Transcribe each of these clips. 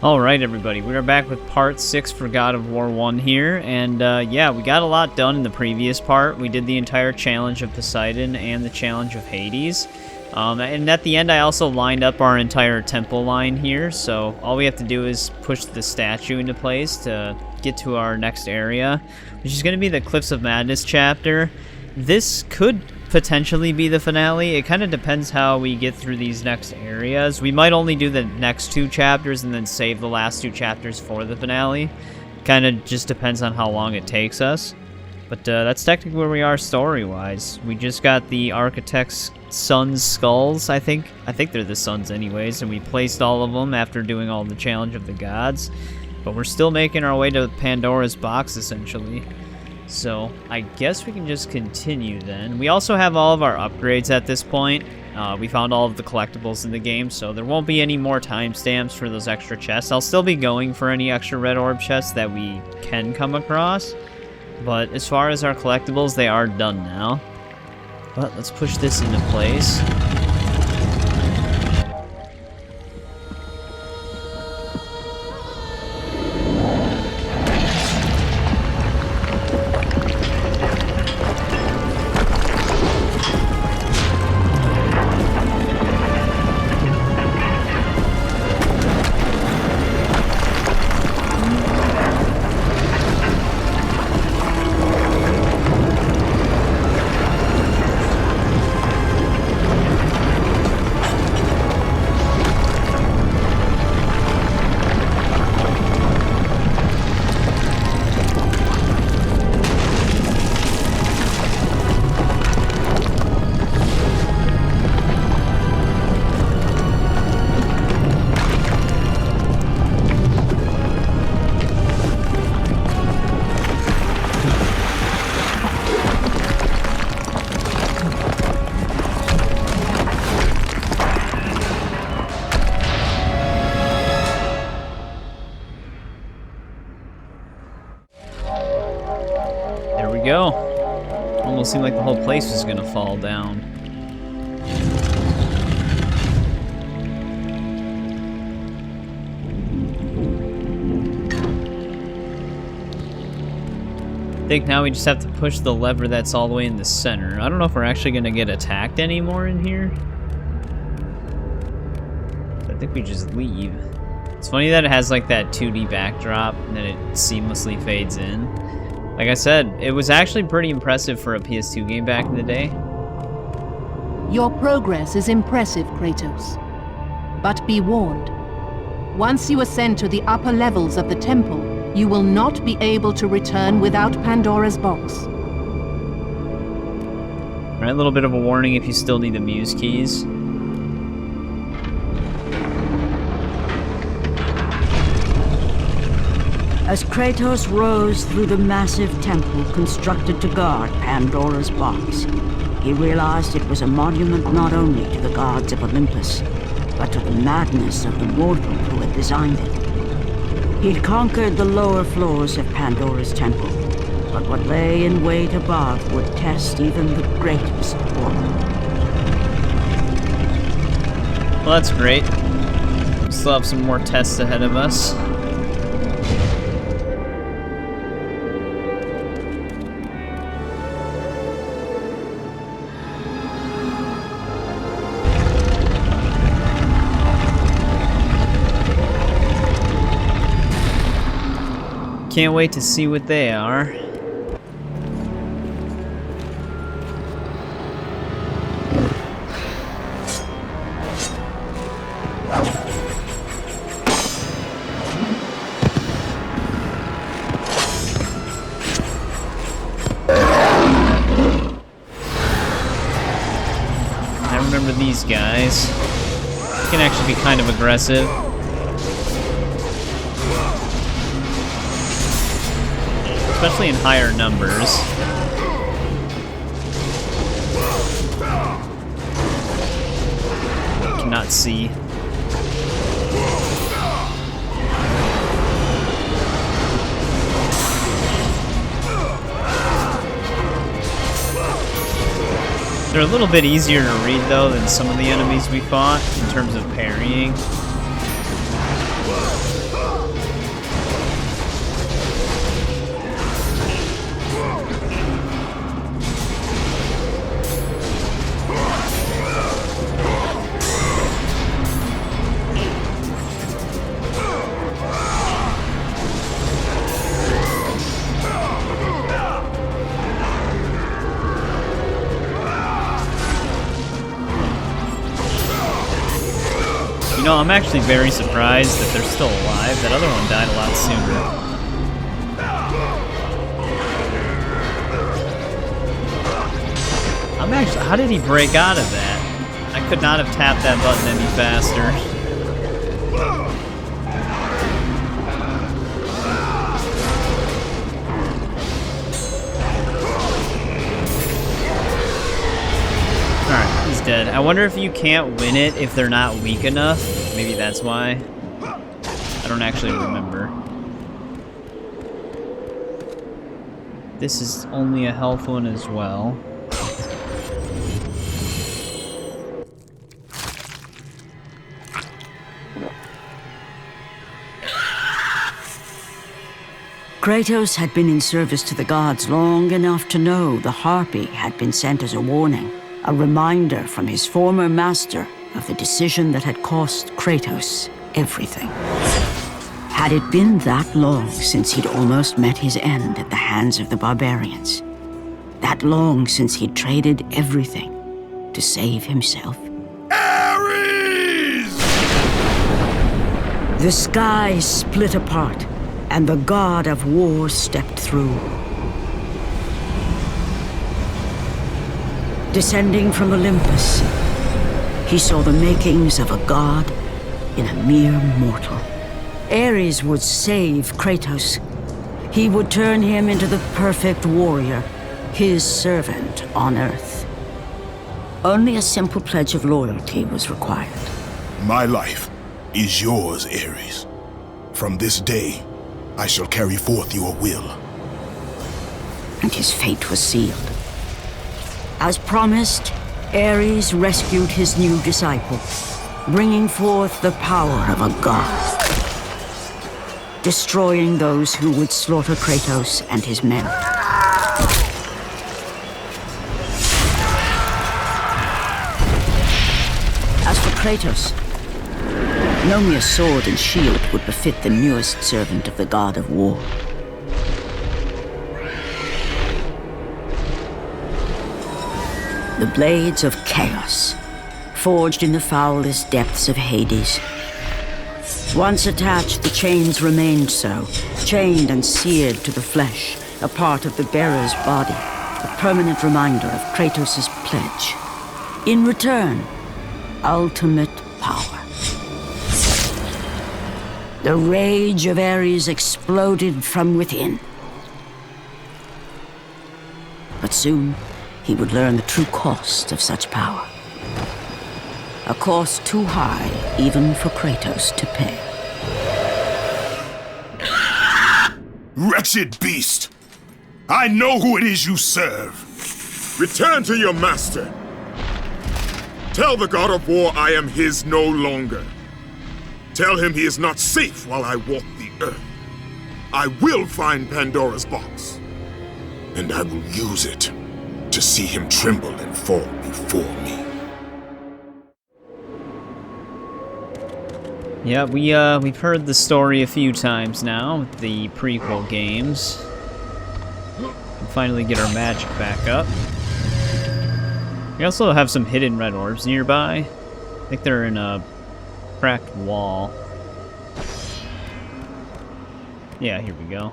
Alright everybody, we are back with part 6 for God of War 1 here, and yeah, we got a lot done in the previous part. We did the entire challenge of Poseidon and the challenge of Hades. And at the end I also lined up our entire temple line here, so all we have to do is push the statue into place to get to our next area, which is going to be the Cliffs of Madness chapter. This could potentially be the finale. It kind of depends how we get through these next areas. We might only do the next 2 chapters and then save the last 2 chapters for the finale. Kind of just depends on how long it takes us. But that's technically where we are story-wise. We just got the architect's son's skulls, I think. I think they're the sons anyways, and we placed all of them after doing all the challenge of the gods. But we're still making our way to Pandora's box, essentially. So, I guess we can just continue then. We also have all of our upgrades at this point. We found all of the collectibles in the game, so there won't be any more timestamps for those extra chests. I'll still be going for any extra red orb chests that we can come across. But as far as our collectibles, they are done now. But let's push this into place. Go. Almost seemed like the whole place was gonna fall down. I think now we just have to push the lever that's all the way in the center. I don't know if we're actually gonna get attacked anymore in here. I think we just leave. It's funny that it has like that 2D backdrop and then it seamlessly fades in. Like I said, it was actually pretty impressive for a PS2 game back in the day. Your progress is impressive, Kratos. But be warned. Once you ascend to the upper levels of the temple, you will not be able to return without Pandora's box. Alright, a little bit of a warning if you still need the Muse keys. As Kratos rose through the massive temple constructed to guard Pandora's box, he realized it was a monument not only to the gods of Olympus, but to the madness of the mortal who had designed it. He'd conquered the lower floors of Pandora's temple, but what lay in wait above would test even the greatest warrior. Well, that's great. We still have some more tests ahead of us. Can't wait to see what they are. I remember these guys. They can actually be kind of aggressive. Especially in higher numbers. Cannot see. They're a little bit easier to read, though, than some of the enemies we fought in terms of parrying. You know, I'm actually very surprised that they're still alive. That other one died a lot sooner. How did he break out of that? I could not have tapped that button any faster. Alright, he's dead. I wonder if you can't win it if they're not weak enough. Maybe that's why. I don't actually remember. This is only a health one as well. Kratos had been in service to the gods long enough to know the Harpy had been sent as a warning, a reminder from his former master of the decision that had cost Kratos everything. Had it been that long since he'd almost met his end at the hands of the barbarians? That long since he'd traded everything to save himself? Ares! The sky split apart, and the god of war stepped through. Descending from Olympus, he saw the makings of a god in a mere mortal. Ares would save Kratos. He would turn him into the perfect warrior, his servant on Earth. Only a simple pledge of loyalty was required. My life is yours, Ares. From this day, I shall carry forth your will. And his fate was sealed. As promised, Ares rescued his new disciple, bringing forth the power of a god, destroying those who would slaughter Kratos and his men. As for Kratos, no mere sword and shield would befit the newest servant of the god of war. The blades of chaos, forged in the foulest depths of Hades. Once attached, the chains remained so, chained and seared to the flesh, a part of the bearer's body, a permanent reminder of Kratos' pledge. In return, ultimate power. The rage of Ares exploded from within. But soon, he would learn the true cost of such power. A cost too high even for Kratos to pay. Wretched beast! I know who it is you serve! Return to your master! Tell the god of war I am his no longer. Tell him he is not safe while I walk the earth. I will find Pandora's box, and I will use it to see him tremble and fall before me. Yeah, we've heard the story a few times now with the prequel games. We can finally get our magic back up. We also have some hidden red orbs nearby. I think they're in a cracked wall. Yeah, here we go.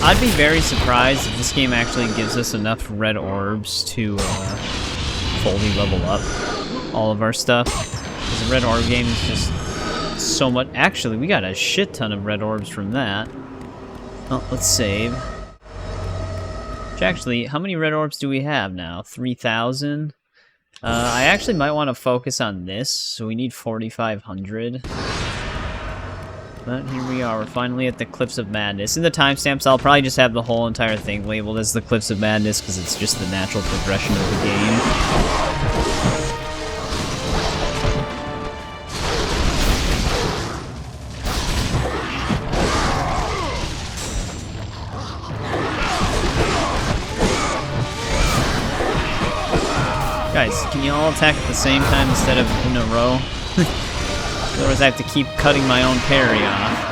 I'd be very surprised if this game actually gives us enough red orbs to fully level up all of our stuff. Because the red orb game is just so much. Actually, we got a shit ton of red orbs from that. Oh, let's save. Which actually, how many red orbs do we have now? 3,000? I actually might want to focus on this, so we need 4,500. But here we are, we're finally at the Cliffs of Madness. In the timestamps, I'll probably just have the whole entire thing labeled as the Cliffs of Madness, because it's just the natural progression of the game. Guys, can you all attack at the same time instead of in a row? Otherwise I have to keep cutting my own parry off.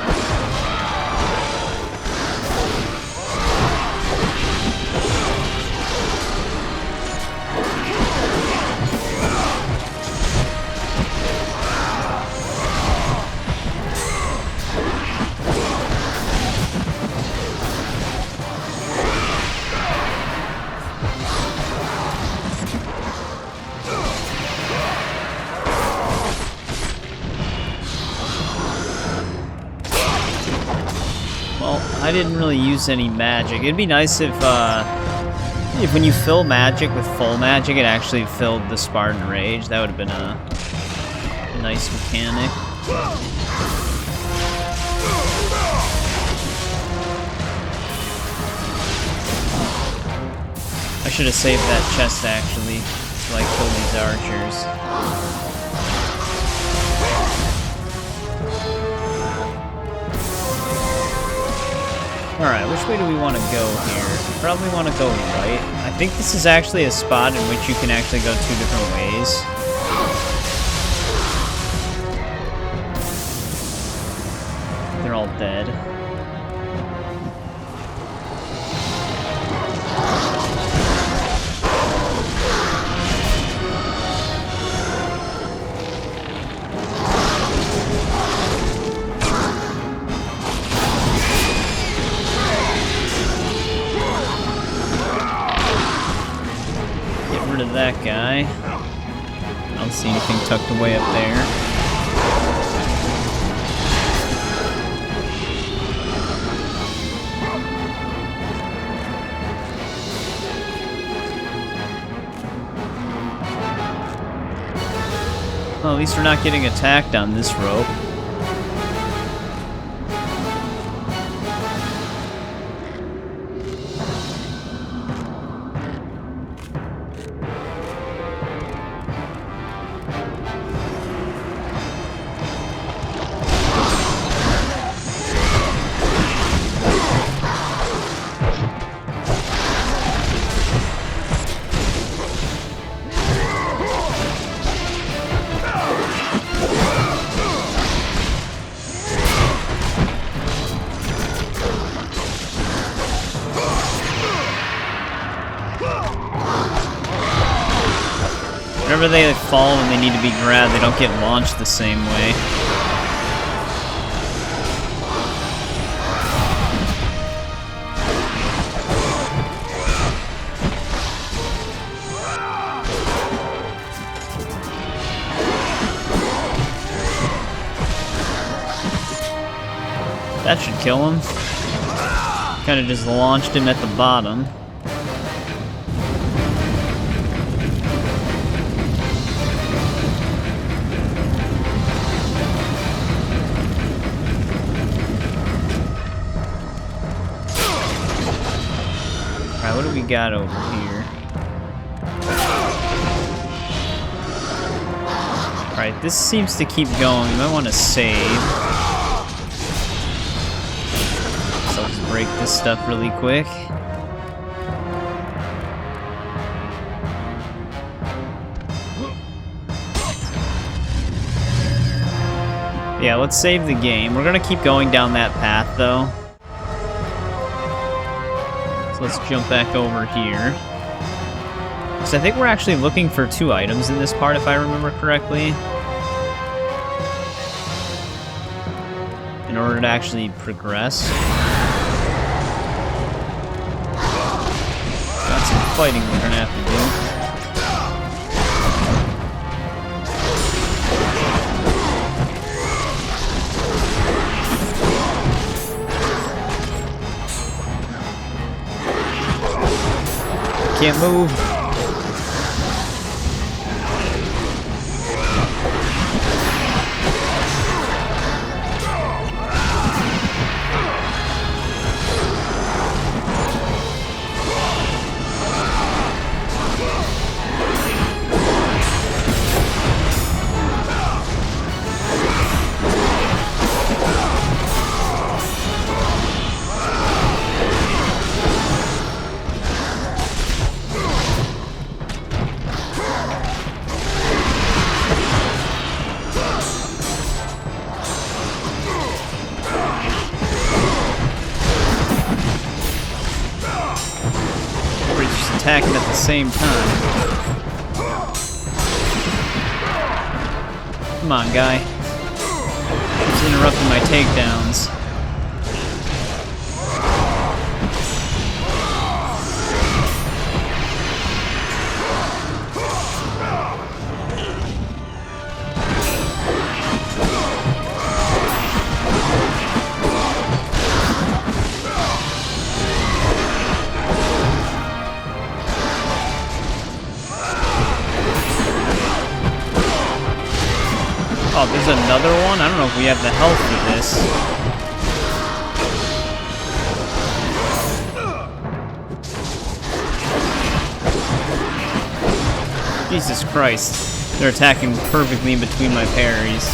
I didn't really use any magic. It'd be nice if when you fill magic with full magic, it actually filled the Spartan Rage. That would have been a nice mechanic. I should have saved that chest, actually, till I killed these archers. Alright, which way do we want to go here? We probably want to go right. I think this is actually a spot in which you can actually go 2 different ways. They're all dead. Of that guy. I don't see anything tucked away up there. Well, at least we're not getting attacked on this rope. Whenever they fall when they need to be grabbed, they don't get launched the same way. That should kill him. Kind of just launched him at the bottom. Alright, what do we got over here? Alright, this seems to keep going. You might want to save. So let's break this stuff really quick. Yeah, let's save the game. We're gonna keep going down that path, though. So let's jump back over here. Because I think we're actually looking for 2 items in this part, if I remember correctly. In order to actually progress. Got some fighting we're gonna have to do. Can't move. Attacking at the same time. Come on, guy. He's interrupting my takedowns. another one? I don't know if we have the health for this. Jesus Christ. They're attacking perfectly in between my parries.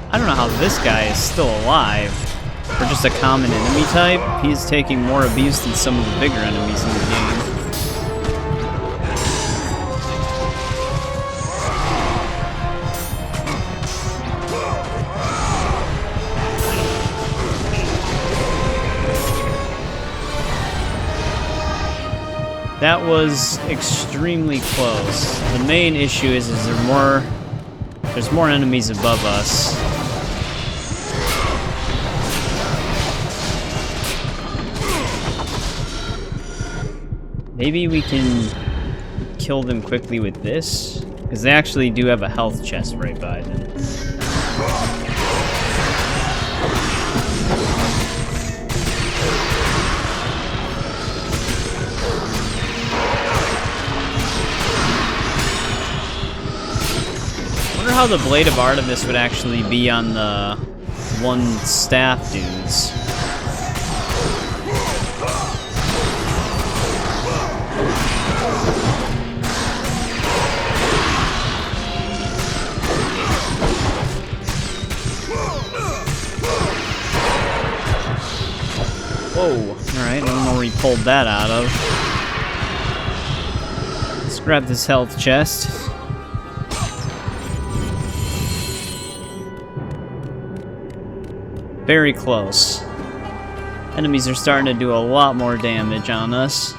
I don't know how this guy is still alive. For just a common enemy type, he's taking more abuse than some of the bigger enemies in the game. That was extremely close. The main issue is there's more enemies above us. Maybe we can kill them quickly with this, because they actually do have a health chest right by them. I wonder how the Blade of Artemis would actually be on the one staff dudes. Whoa, alright, I don't know where he pulled that out of. Let's grab this health chest. Very close. Enemies are starting to do a lot more damage on us.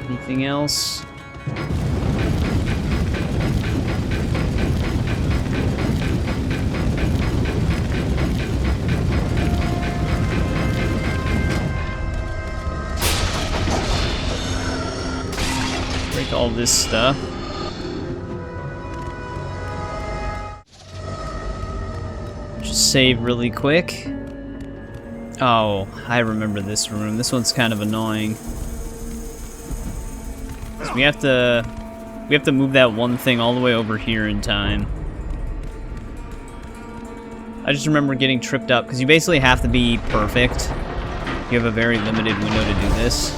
Anything else? Break all this stuff. Just save really quick. Oh, I remember this room. This one's kind of annoying. So we have to move that one thing all the way over here in time. I just remember getting tripped up because you basically have to be perfect. You have a very limited window to do this.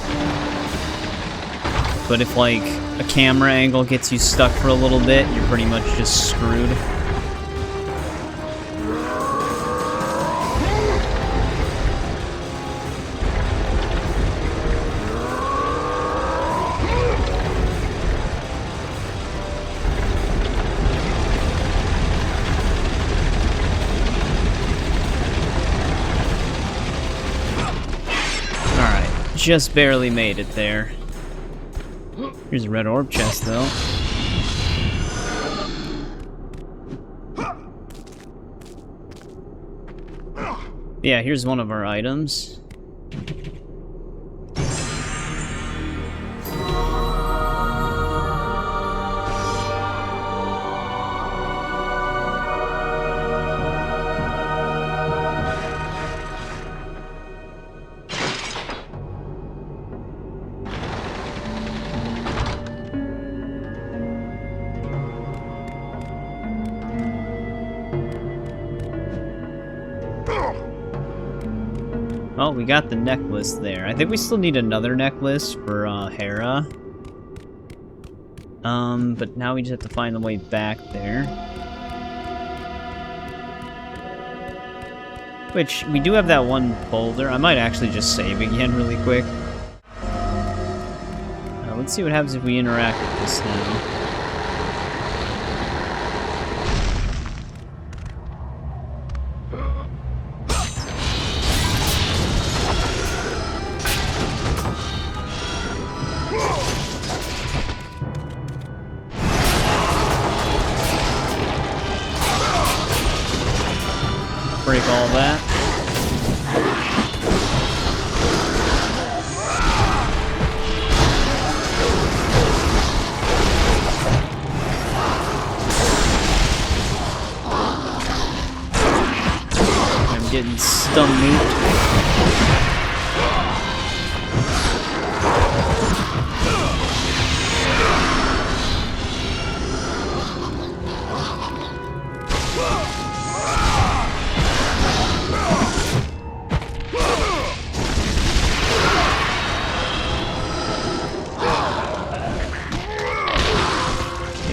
But if, like, a camera angle gets you stuck for a little bit, you're pretty much just screwed. Alright, just barely made it there. Here's a red orb chest, though. Yeah, here's one of our items. Oh, we got the necklace there. I think we still need another necklace for Hera. But now we just have to find the way back there. Which, we do have that one boulder. I might actually just save again really quick. Let's see what happens if we interact with this now. break all that. I'm getting stun looped.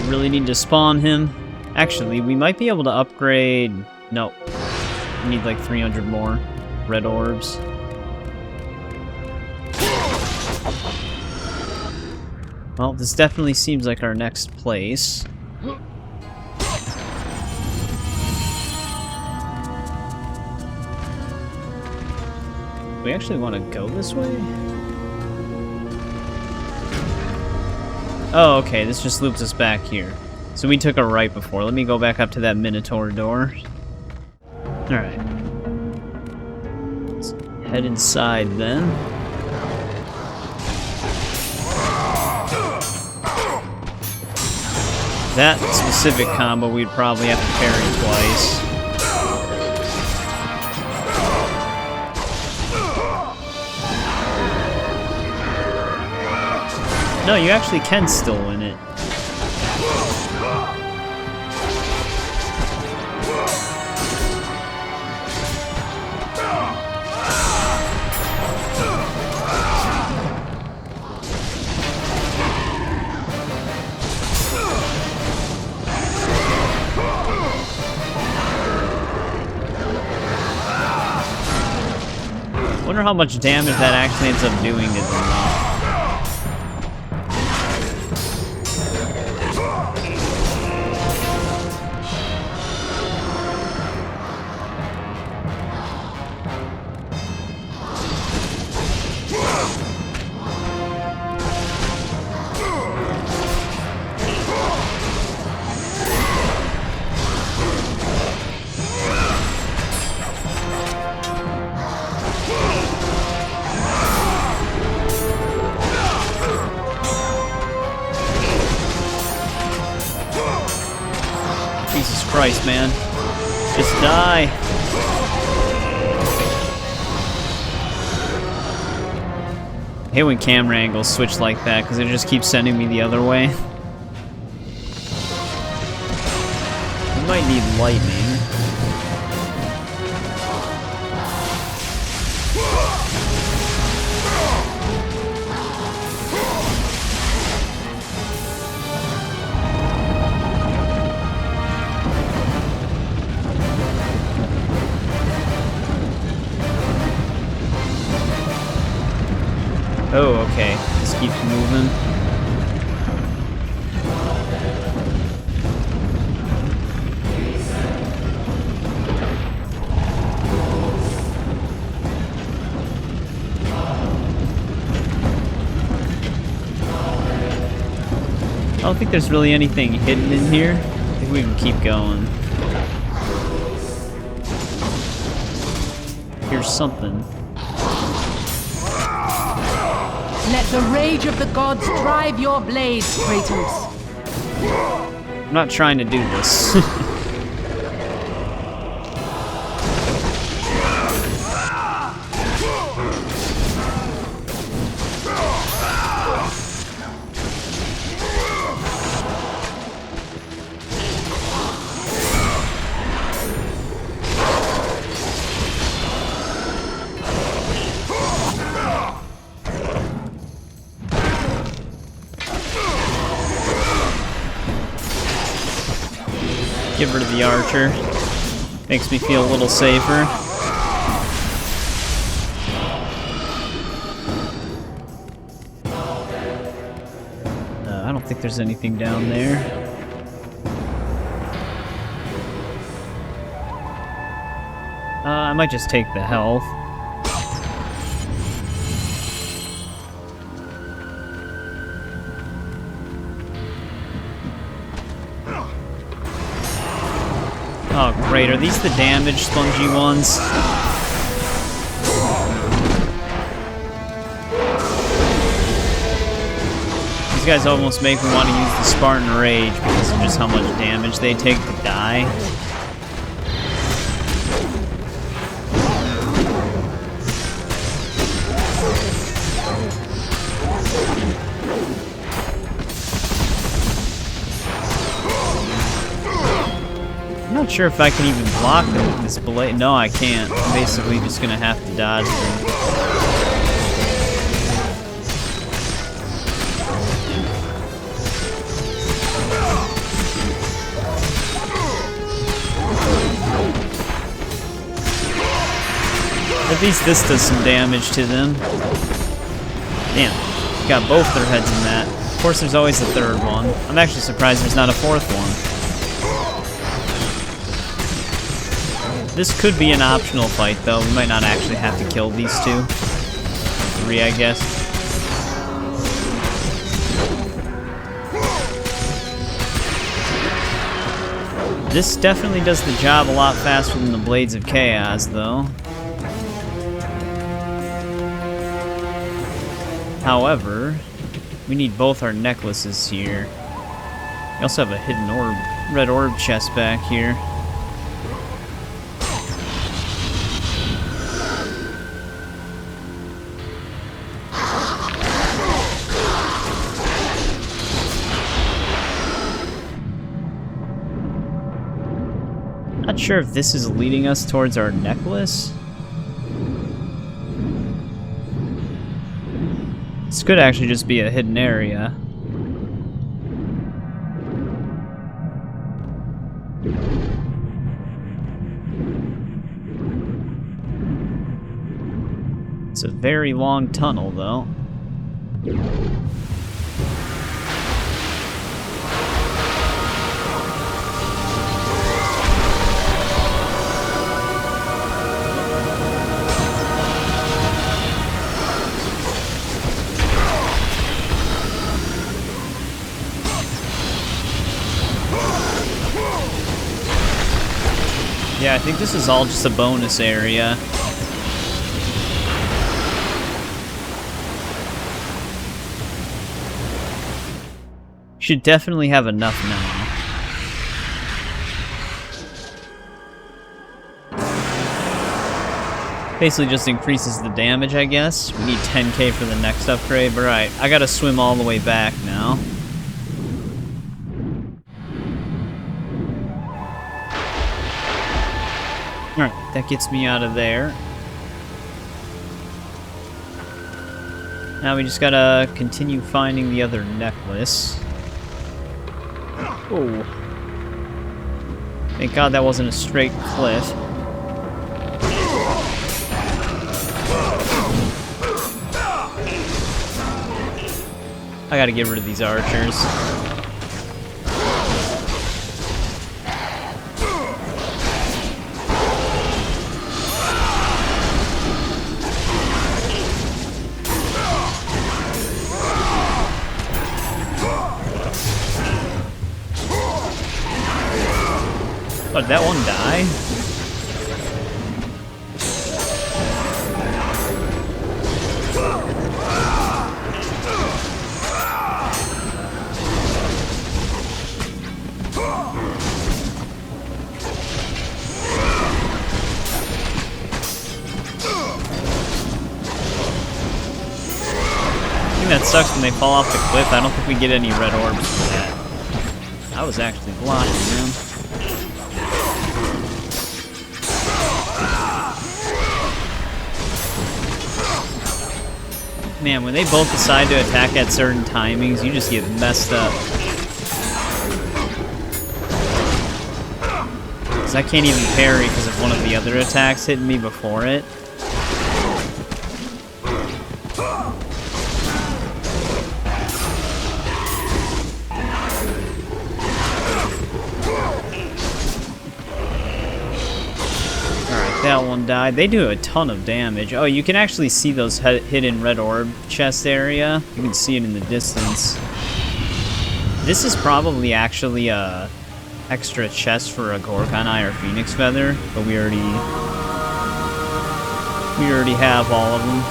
Really need to spawn him. Actually, we might be able to upgrade... No. We need like 300 more red orbs. Well, this definitely seems like our next place. We actually want to go this way? Oh, okay, this just loops us back here. So we took a right before. Let me go back up to that Minotaur door. Alright. Let's head inside then. That specific combo we'd probably have to parry twice. No, you actually can still win it. Wonder how much damage that actually ends up doing to them. Jesus Christ, man. Just die. I hate when camera angles switch like that, because it just keeps sending me the other way. We might need lightning. Oh, okay. This keeps moving. I don't think there's really anything hidden in here. I think we can keep going. Here's something. Let the rage of the gods drive your blades, Kratos. I'm not trying to do this. Get rid of the archer. Makes me feel a little safer. I don't think there's anything down there. I might just take the health. Oh, great. Are these the damaged spongy ones? These guys almost make me want to use the Spartan Rage because of just how much damage they take to die. I'm not sure if I can even block them with this blade. No, I can't. I'm basically just gonna have to dodge them. At least this does some damage to them. Damn, got both their heads in that. Of course, there's always the third one. I'm actually surprised there's not a fourth one. This could be an optional fight, though. We might not actually have to kill these two. 3, I guess. This definitely does the job a lot faster than the Blades of Chaos, though. However, we need both our necklaces here. We also have a hidden orb, red orb chest back here. Not sure if this is leading us towards our necklace. This could actually just be a hidden area. It's a very long tunnel, though. Yeah, I think this is all just a bonus area. Should definitely have enough now. Basically just increases the damage, I guess. We need 10k for the next upgrade, but right, I gotta swim all the way back now. Alright, that gets me out of there. Now we just gotta continue finding the other necklace. Oh. Thank God that wasn't a straight cliff. I gotta get rid of these archers. Oh, did that one die? I think that sucks when they fall off the cliff. I don't think we get any red orbs for that. I was actually blocking them. Man, when they both decide to attack at certain timings, you just get messed up. Because I can't even parry because of one of the other attacks hitting me before it. That one died. They do a ton of damage. Oh, you can actually see those hidden red orb chest area. You can see it in the distance. This is probably actually a extra chest for a Gorgon Eye or Phoenix Feather, but we already have all of them.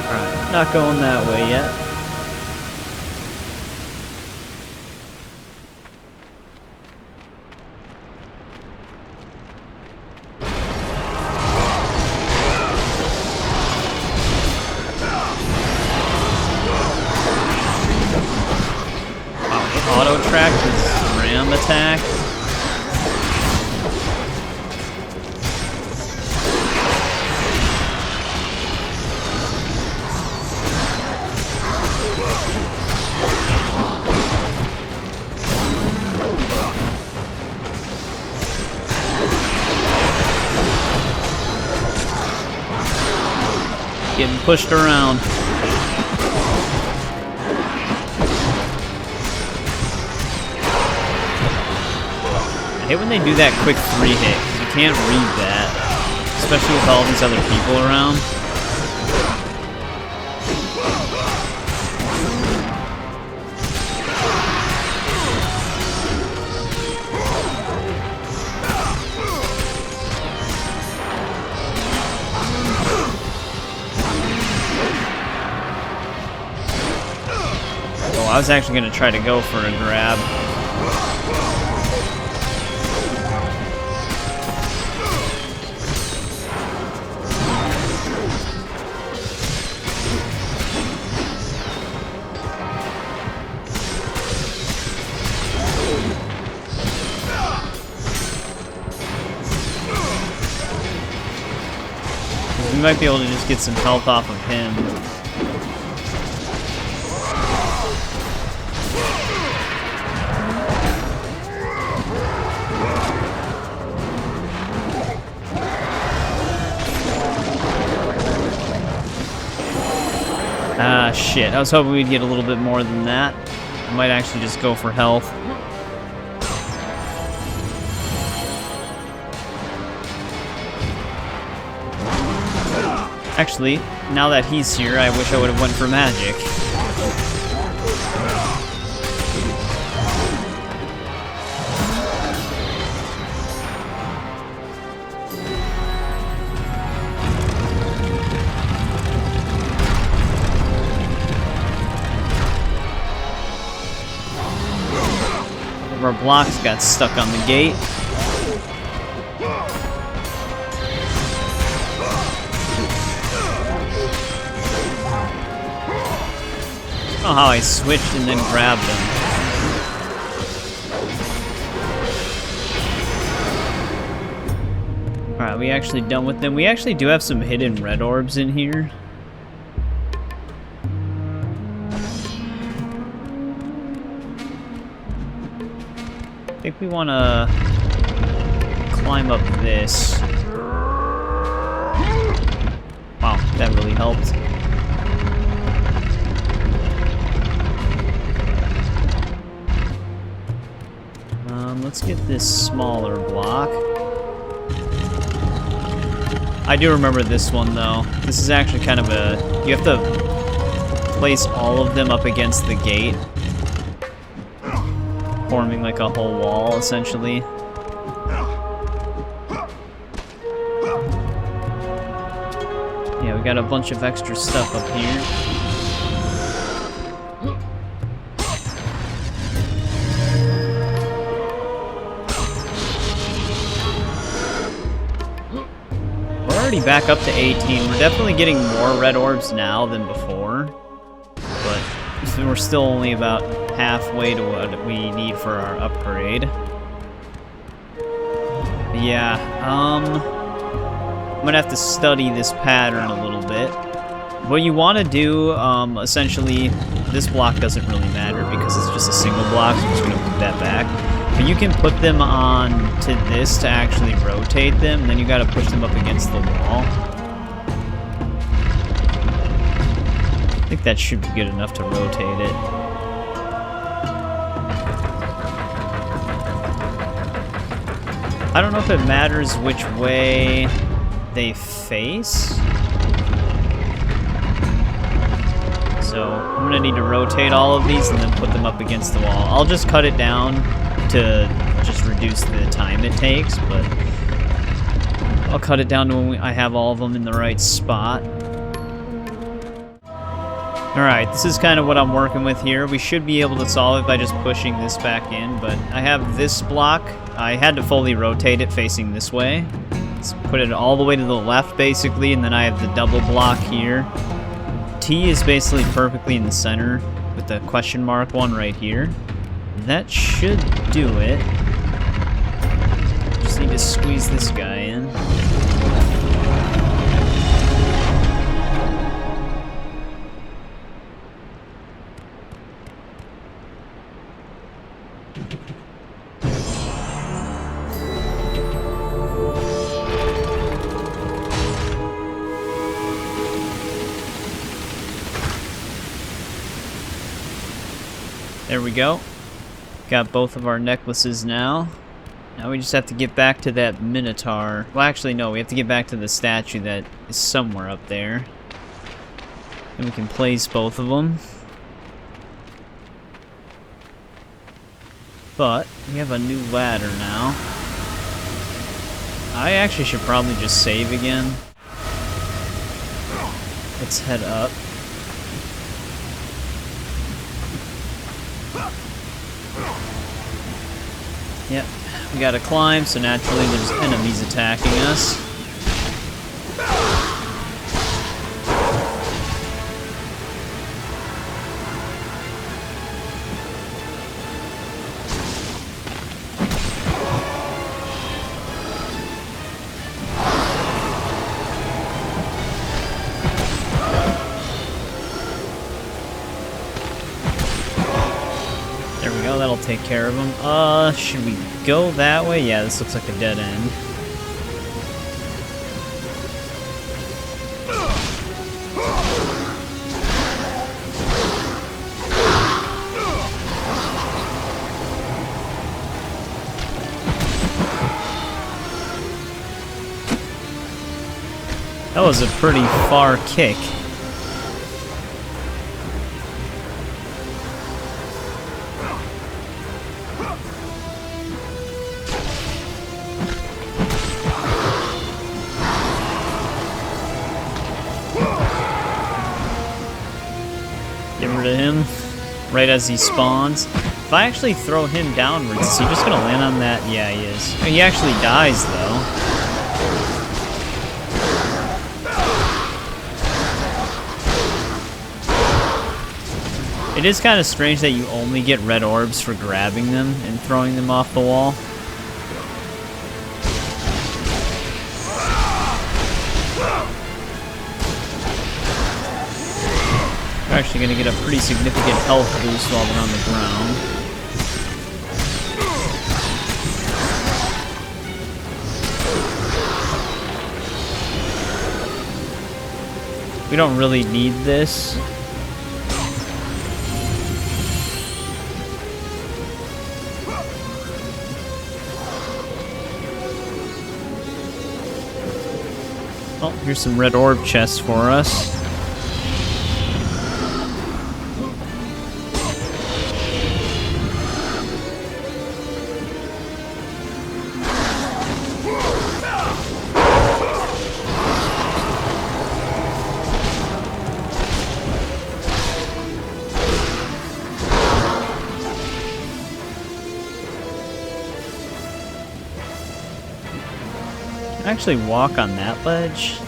Alright, not going that way yet. Auto-track his ram attack. Getting pushed around. I hate when they do that quick 3 hit, because you can't read that, especially with all these other people around. Oh, I was actually going to try to go for a grab. We might be able to just get some health off of him. Ah, shit. I was hoping we'd get a little bit more than that. I might actually just go for health. Actually, now that he's here, I wish I would have went for magic. Our blocks got stuck on the gate. I don't know how I switched and then grabbed them. Alright, we actually done with them. We actually do have some hidden red orbs in here. I think we want to climb up this. Wow, that really helped. Let's get this smaller block. I do remember this one, though. This is actually kind of a... You have to place all of them up against the gate, forming like a whole wall, essentially. Yeah, we got a bunch of extra stuff up here. We're already back up to 18. We're definitely getting more red orbs now than before, but we're still only about halfway to what we need for our upgrade. But yeah, I'm gonna have to study this pattern a little bit. What you want to do, essentially, this block doesn't really matter because it's just a single block, so I'm just gonna move that back. But you can put them on to this to actually rotate them, and then you gotta push them up against the wall. I think that should be good enough to rotate it. I don't know if it matters which way they face. So I'm gonna need to rotate all of these and then put them up against the wall. I'll just cut it down to just reduce the time it takes, but I'll cut it down to when I have all of them in the right spot. Alright, this is kind of what I'm working with here. We should be able to solve it by just pushing this back in, but I have this block. I had to fully rotate it facing this way. Let's put it all the way to the left, basically, and then I have the double block here. T is basically perfectly in the center with the question mark one right here. That should do it. Just need to squeeze this guy in. There we go. Got both of our necklaces now. Now we just have to get back to that Minotaur. Well, actually, no, we have to get back to the statue that is somewhere up there. And we can place both of them. But we have a new ladder now. I actually should probably just save again. Let's head up. Yep, we gotta climb, so naturally there's enemies attacking us. That'll take care of them. Should we go that way? Yeah, this looks like a dead end. That was a pretty far kick. To him right as he spawns. If I actually throw him downwards, is he just gonna land on that? Yeah, he is. He actually dies though. It is kind of strange that you only get red orbs for grabbing them and throwing them off the wall. We're actually going to get a pretty significant health boost while we're on the ground. We don't really need this. Oh, here's some red orb chests for us. Actually walk on that ledge.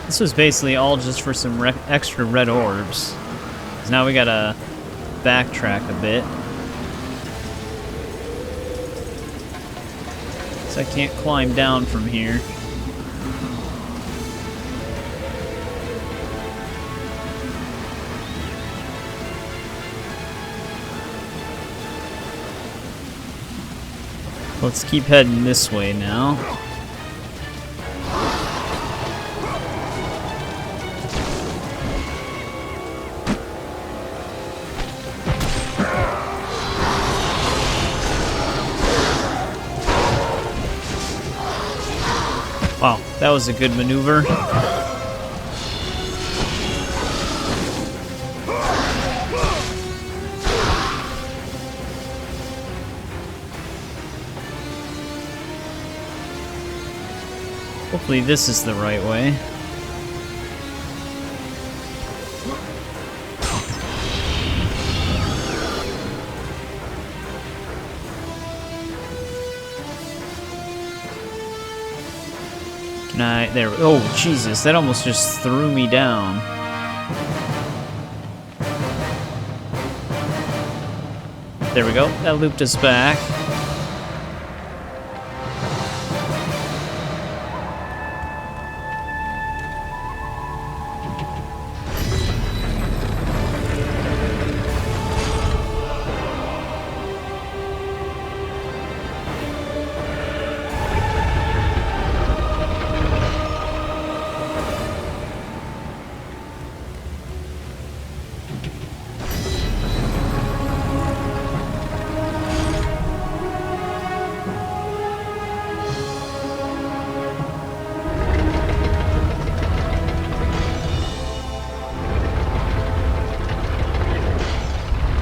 This was basically all just for some extra red orbs. 'Cause now we gotta backtrack a bit. So I can't climb down from here. Let's keep heading this way now. Wow, that was a good maneuver. Hopefully this is the right way. Can I, there, oh Jesus, that almost just threw me down. There we go, that looped us back.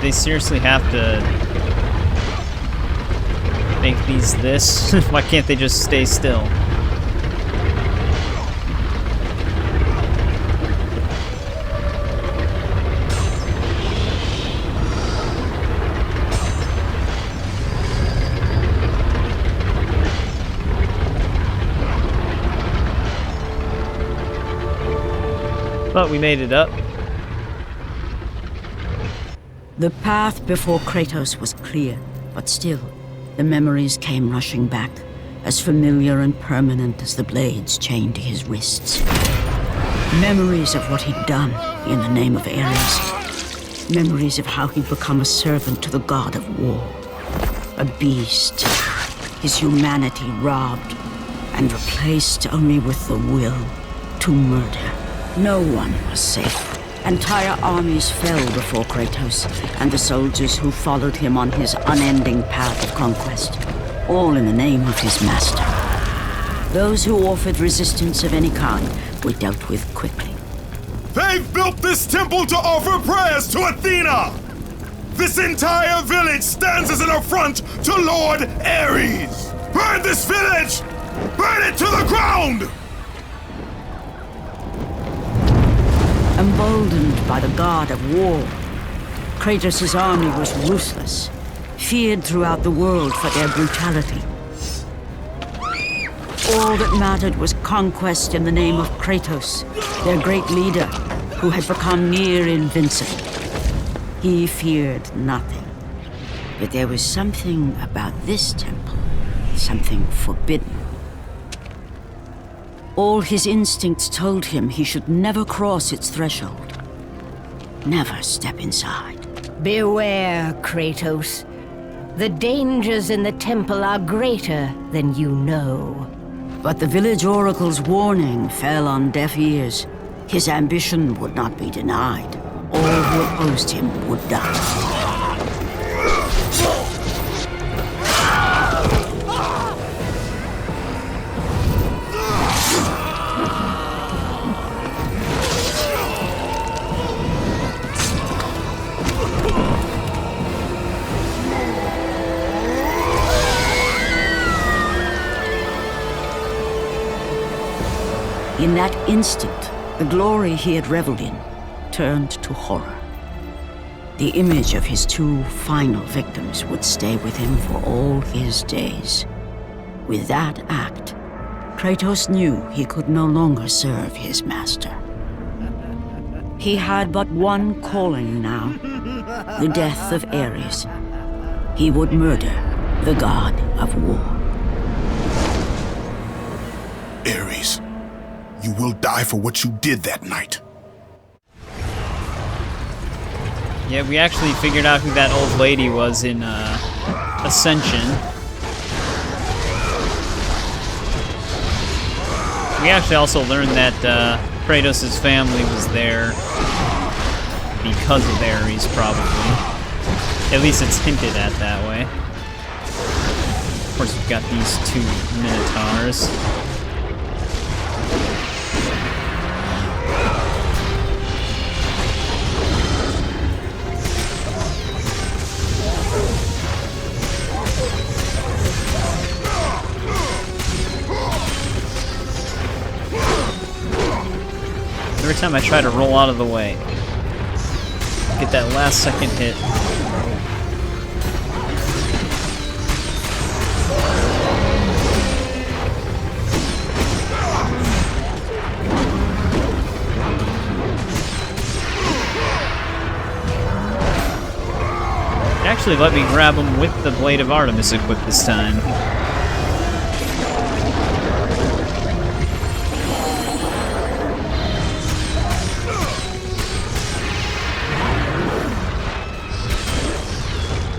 They seriously have to make these this? Why can't they just stay still? But we made it up. The path before Kratos was clear, but still, the memories came rushing back, as familiar and permanent as the blades chained to his wrists. Memories of what he'd done in the name of Ares. Memories of how he'd become a servant to the god of war. A beast, his humanity robbed and replaced only with the will to murder. No one was safe. Entire armies fell before Kratos and the soldiers who followed him on his unending path of conquest, all in the name of his master. Those who offered resistance of any kind were dealt with quickly. They've built this temple to offer prayers to Athena! This entire village stands as an affront to Lord Ares! Burn this village! Burn it to the ground! Emboldened by the god of war, Kratos' army was ruthless, feared throughout the world for their brutality. All that mattered was conquest in the name of Kratos, their great leader, who had become near invincible. He feared nothing. But there was something about this temple, something forbidden. All his instincts told him he should never cross its threshold. Never step inside. Beware, Kratos. The dangers in the temple are greater than you know. But the village oracle's warning fell on deaf ears. His ambition would not be denied. All who opposed him would die. In that instant, the glory he had reveled in turned to horror. The image of his two final victims would stay with him for all his days. With that act, Kratos knew he could no longer serve his master. He had but one calling now, the death of Ares. He would murder the god of war. Ares, you will die for what you did that night. Yeah, we actually figured out who that old lady was in Ascension. We actually also learned that Kratos' family was there because of Ares, probably. At least it's hinted at that way. Of course, we've got these two Minotaurs. Every time I try to roll out of the way, get that last second hit. It actually let me grab him with the Blade of Artemis equipped this time.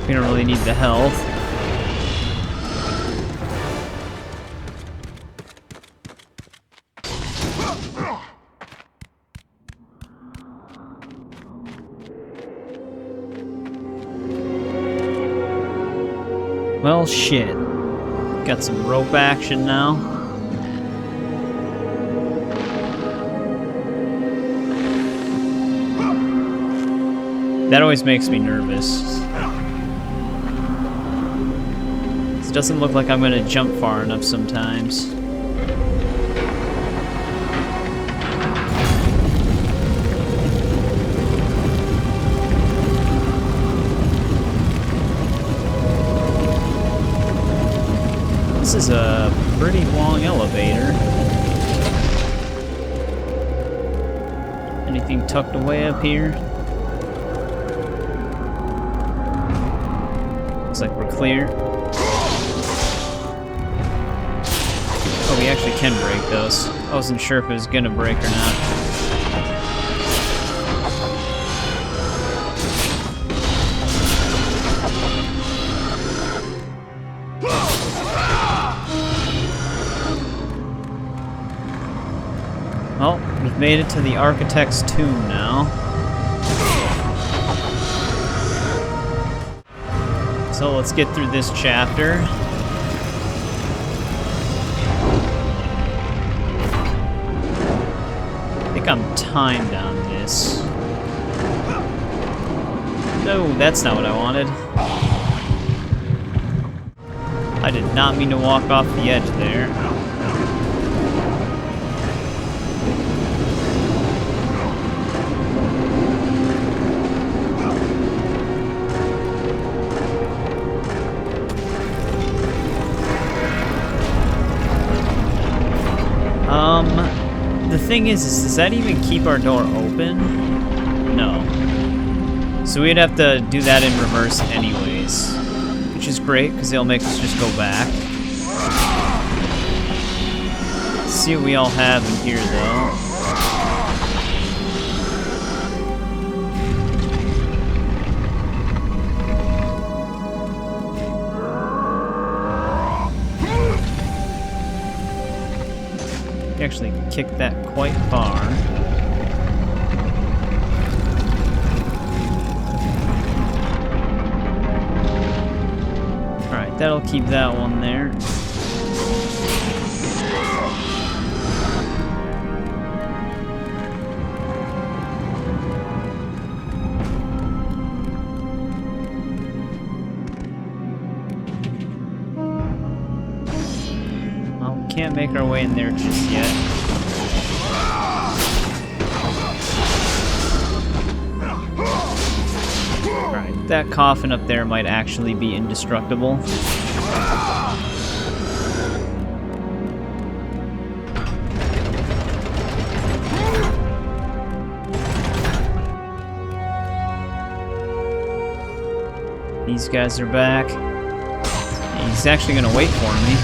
We don't really need the health. Well, shit. Got some rope action now. That always makes me nervous. It doesn't look like I'm gonna jump far enough sometimes. This is a pretty long elevator. Anything tucked away up here? Looks like we're clear. Oh, we actually can break those. I wasn't sure if it was gonna break or not. Well, we've made it to the Architect's tomb now. So let's get through this chapter. I think I'm timed on this. No, that's not what I wanted. I did not mean to walk off the edge there. The thing is does that even keep our door open? No. So we'd have to do that in reverse anyways. Which is great, because it'll make us just go back. Let's see what we all have in here, though. Actually kick that quite far. Alright, that'll keep that one there. Can't make our way in there just yet. Alright, that coffin up there might actually be indestructible. These guys are back. He's actually gonna wait for me.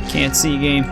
Can't see game.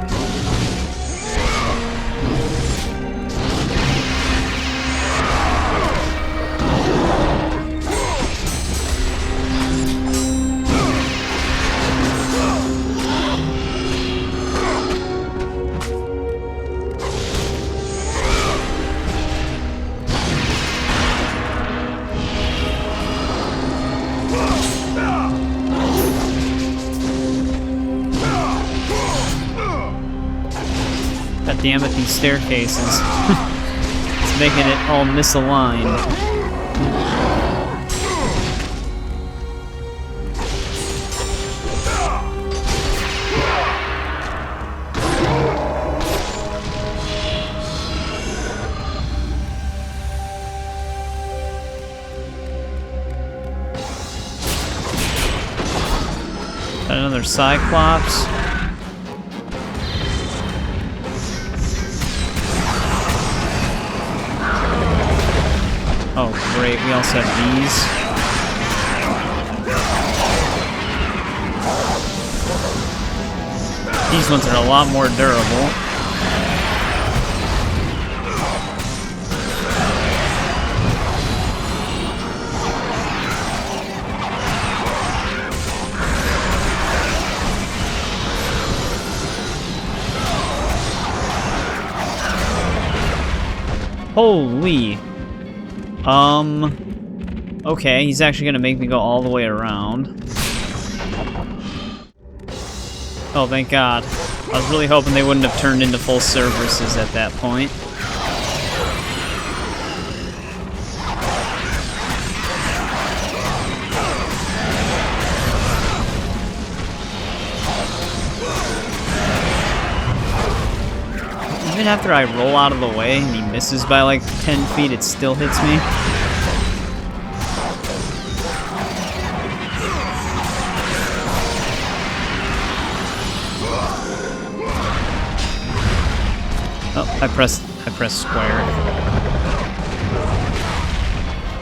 damn it, these staircases. It's making it all misaligned. Got another Cyclops. Oh, great. We also have these. These ones are a lot more durable. Holy. Okay, he's actually gonna make me go all the way around. Oh, thank God. I was really hoping they wouldn't have turned into full Cerberuses at that point. Even after I roll out of the way and he misses by like 10 feet, it still hits me. Oh, I pressed square.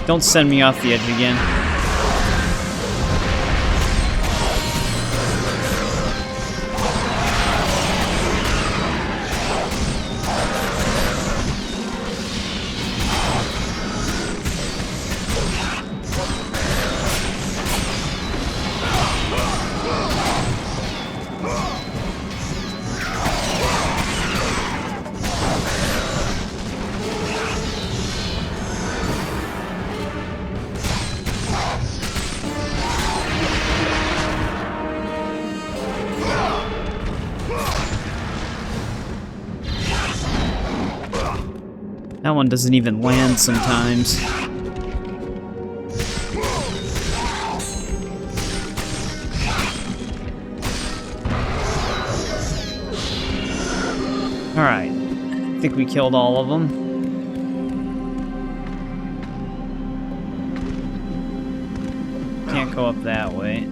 Don't send me off the edge again. That one doesn't even land sometimes. Alright. I think we killed all of them. Can't go up that way.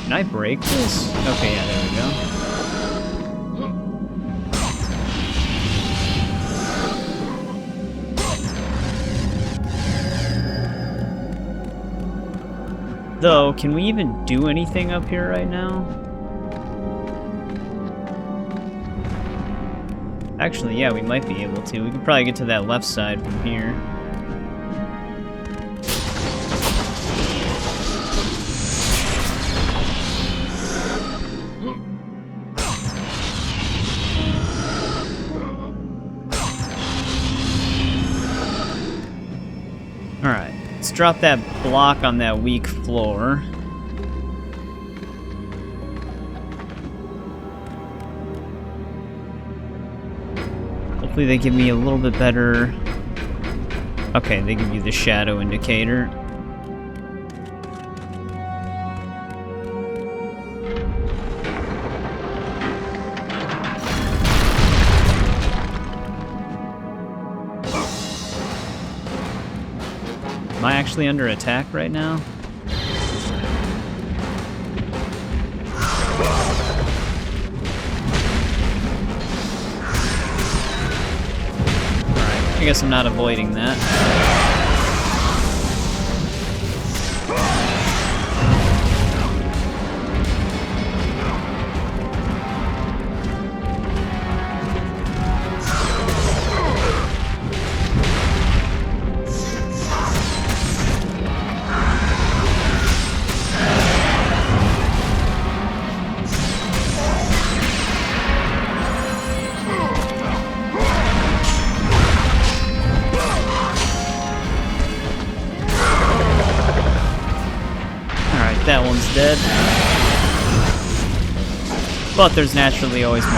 Can I break this? Okay, yeah, there we go. Though, can we even do anything up here right now? Actually, yeah, we might be able to. We could probably get to that left side from here. Alright, let's drop that block on that weak floor. Hopefully they give me a little bit better... Okay, they give you the shadow indicator. Am I actually under attack right now? Alright, I guess I'm not avoiding that. that one's dead. But there's naturally always more.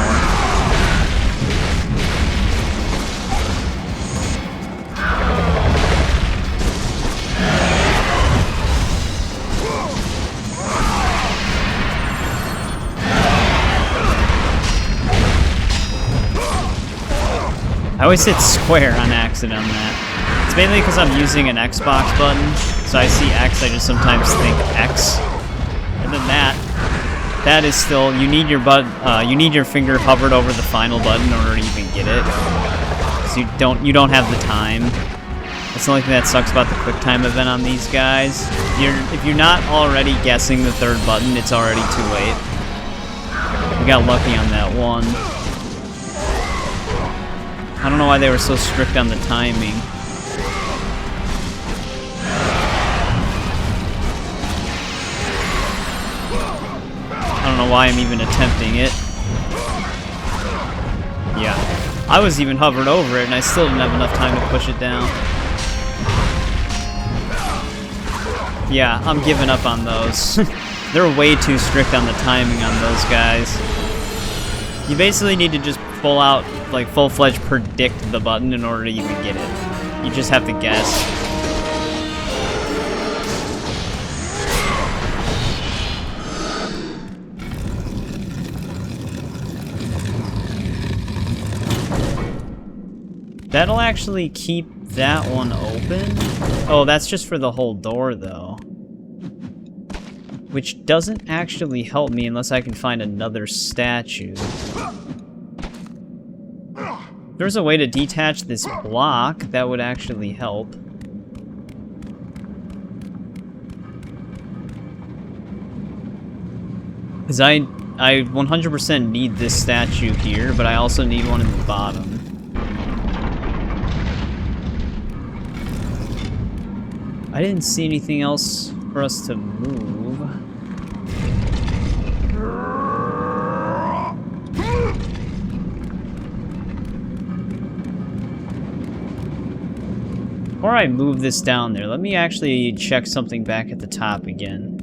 I always hit square on accident on that. It's mainly because I'm using an Xbox button, so I see X, I just sometimes think X. And then that is still, you need your finger hovered over the final button in order to even get it. So you don't have the time. That's the only thing that sucks about the QuickTime event on these guys. If you're not already guessing the third button, it's already too late. We got lucky on that one. I don't know why they were so strict on the timing. I don't know why I'm even attempting it. Yeah. I was even hovered over it and I still didn't have enough time to push it down. Yeah, I'm giving up on those. They're way too strict on the timing on those guys. You basically need to just full-fledged predict the button in order to even get it. You just have to guess. That'll actually keep that one open. Oh, that's just for the whole door, though. Which doesn't actually help me unless I can find another statue. If there's a way to detach this block, that would actually help. Because I 100% need this statue here, but I also need one in the bottom. I didn't see anything else for us to move. Before I move this down there, let me actually check something back at the top again.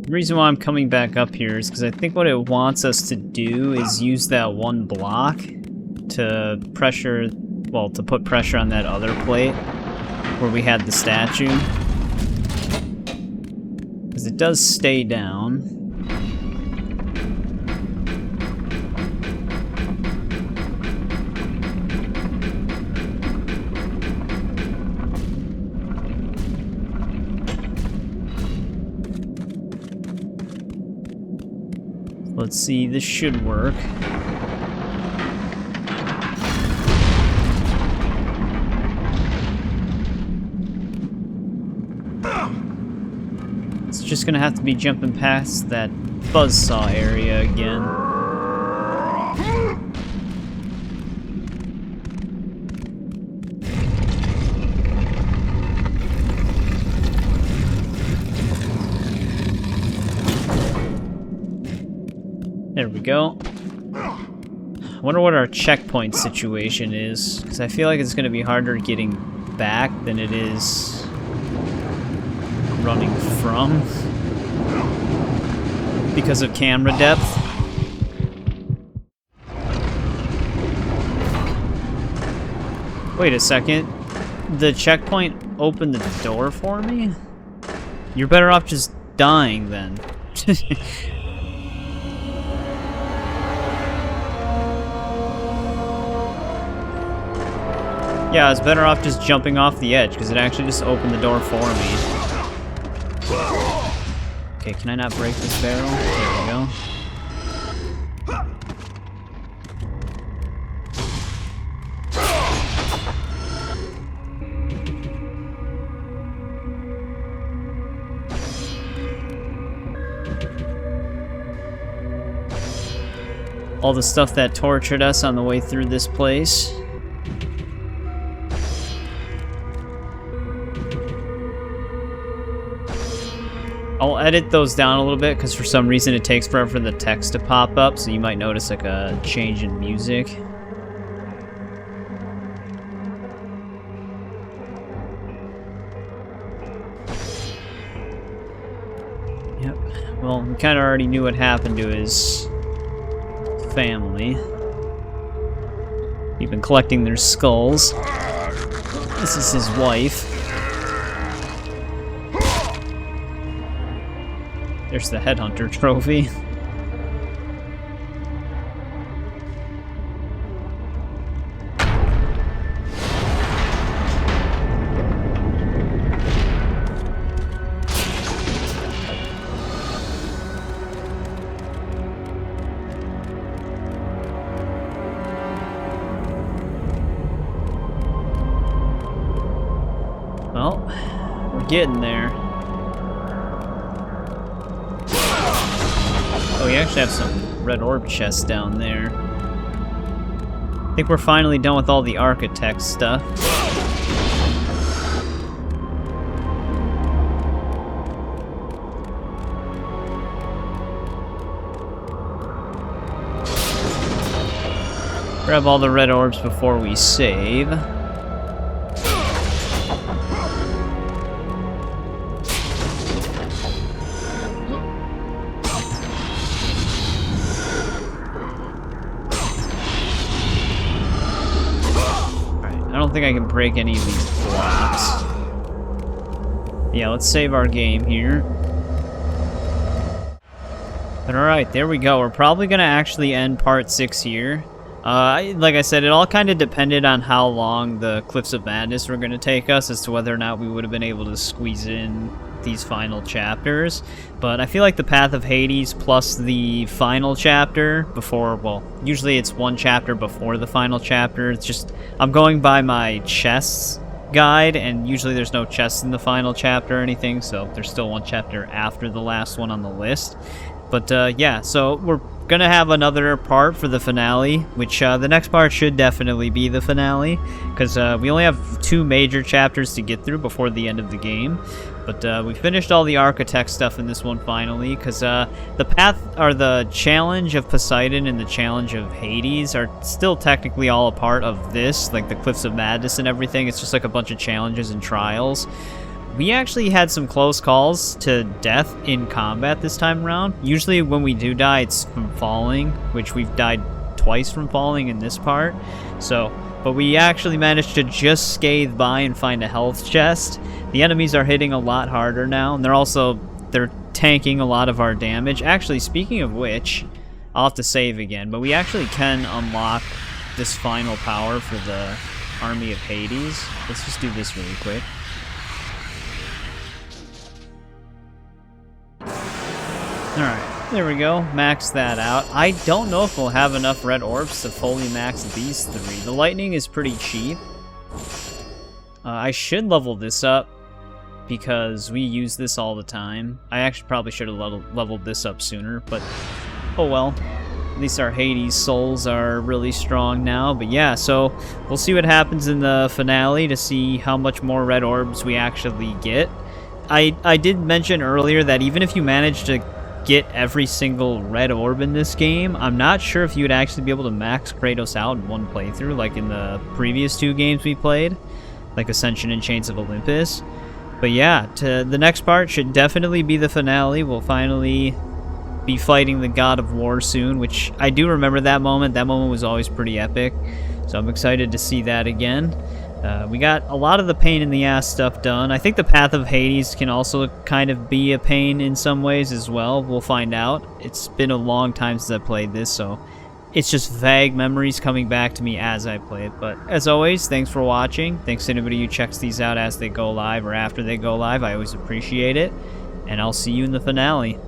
The reason why I'm coming back up here is because I think what it wants us to do is use that one block to pressure, well, to put pressure on that other plate where we had the statue. Because it does stay down. Let's see, this should work. It's just gonna have to be jumping past that buzzsaw area again. There we go. I wonder what our checkpoint situation is, because I feel like it's going to be harder getting back than it is running from, because of camera depth. Wait a second. The checkpoint opened the door for me? You're better off just dying then. Yeah, I was better off just jumping off the edge, because it actually just opened the door for me. Okay, can I not break this barrel? There we go. All the stuff that tortured us on the way through this place. I'll edit those down a little bit because for some reason it takes forever for the text to pop up, so you might notice like a change in music. Well, we kind of already knew what happened to his family. We've been collecting their skulls. This is his wife. There's the Headhunter trophy. Well, we're getting there. Oh, we actually have some red orb chests down there. I think we're finally done with all the architect stuff. Grab all the red orbs before we save. I don't think I can break any of these blocks. Yeah, let's save our game here. But alright, there we go. We're probably going to actually end part 6 here. Like I said, it all kind of depended on how long the Cliffs of Madness were going to take us as to whether or not we would have been able to squeeze in these final chapters. But I feel like the Path of Hades plus the final chapter before, well, usually it's one chapter before the final chapter. It's just, I'm going by my chests guide, and usually there's no chests in the final chapter or anything, so there's still one chapter after the last one on the list. But yeah, so we're gonna have another part for the finale, which the next part should definitely be the finale, because we only have 2 major chapters to get through before the end of the game. But we finished all the architect stuff in this one finally, because the path, or the challenge of Poseidon and the challenge of Hades are still technically all a part of this, like the Cliffs of Madness and everything. It's just like a bunch of challenges and trials. We actually had some close calls to death in combat this time around. Usually when we do die, it's from falling, which we've died twice from falling in this part. So, but we actually managed to just scathe by and find a health chest. The enemies are hitting a lot harder now, and they're tanking a lot of our damage. Actually, speaking of which, I'll have to save again, but we actually can unlock this final power for the Army of Hades. Let's just do this really quick. Alright, there we go. Max that out. I don't know if we'll have enough red orbs to fully max these 3. The lightning is pretty cheap. I should level this up because we use this all the time. I actually probably should have leveled this up sooner, but oh well. At least our Hades souls are really strong now. But yeah, so we'll see what happens in the finale to see how much more red orbs we actually get. I did mention earlier that even if you manage to get every single red orb in this game, I'm not sure if you would actually be able to max Kratos out in one playthrough like in the previous 2 games we played, like Ascension and Chains of Olympus. But yeah, the next part should definitely be the finale. We'll finally be fighting the God of War soon, which I do remember that moment. That moment was always pretty epic, so I'm excited to see that again. We got a lot of the pain in the ass stuff done. I think the Path of Hades can also kind of be a pain in some ways as well. We'll find out. It's been a long time since I played this, so it's just vague memories coming back to me as I play it. But as always, thanks for watching. Thanks to anybody who checks these out as they go live or after they go live. I always appreciate it. And I'll see you in the finale.